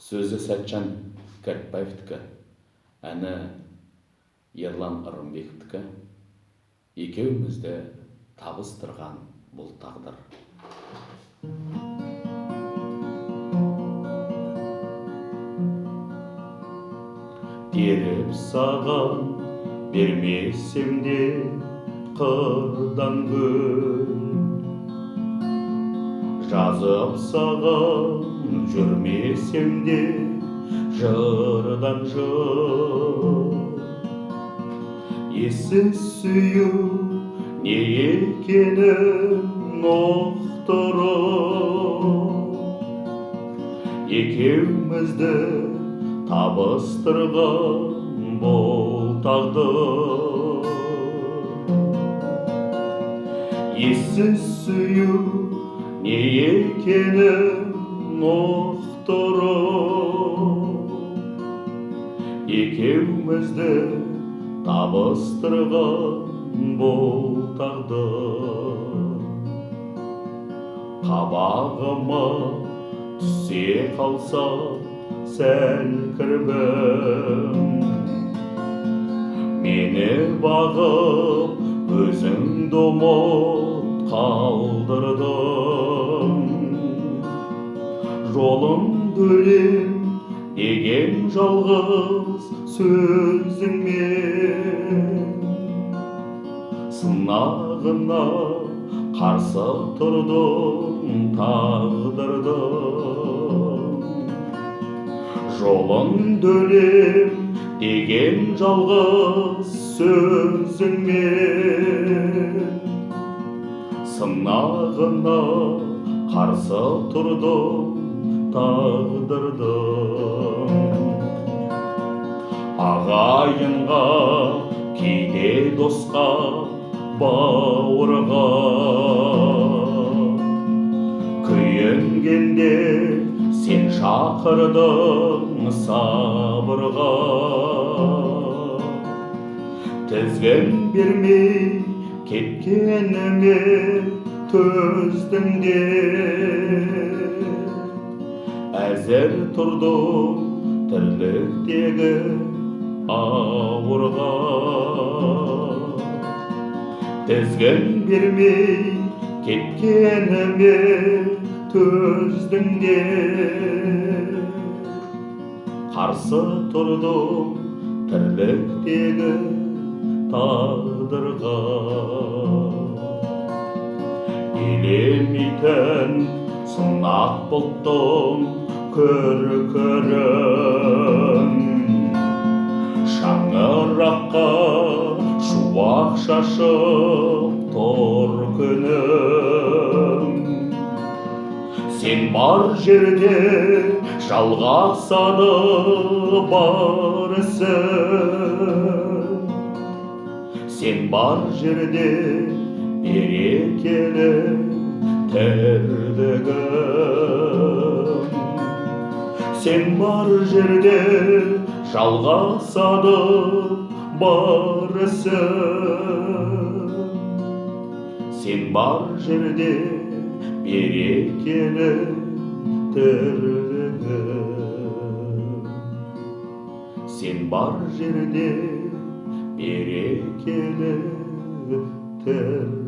Сөзі Сәтжан Кәріпбаевтікі, әні Ерлан Ырымбековтікі. Екеумізді табыстырған бұл тағдыр. Беріп саған бермесем де қырдан гүл, жазып саған жүрмесем де жырдан жыр. Ессіз сүю не екенін ұқтырып, екеумізді табыстырған бұл тағдыр. Ессіз сүю не екенін ұқтырып, екеумізді табыстырған бұл тағдыр. Қабағыма түсе қалса сәл кірбің, мені бағып өзіңді ұмыт қалдырдың. Жолым бөлем деген жалғыз сөзіңмен, сынағына қарсы тұрдың тағдырдың. Жолын бөлем деген жалғыз сөзіңмен, сынағына қарсы тұрдың тағдырдың. Ағайынға кейде досқа бауырға, күйінгенде сен шақырдың сабырға. Тізгін бермей кеткеніме төздің де, әзір тұрдың тірліктегі ауырға. Тізгін бермей кеткеніме төздің де, қарсы тұрдың тірліктегі тағдырға. Елемейтін сынақ бұлттың күркірін, шаңыраққа шуақ шашып тұр күнім. Сен бар жерде жалғасады бар ісің, сен бар жерде берекелі тірлігім. Сен бар жерде жалғасады бар ісің, сен бар жерде берекелі тірлігім. Сен бар жерде берекелі тірлігім.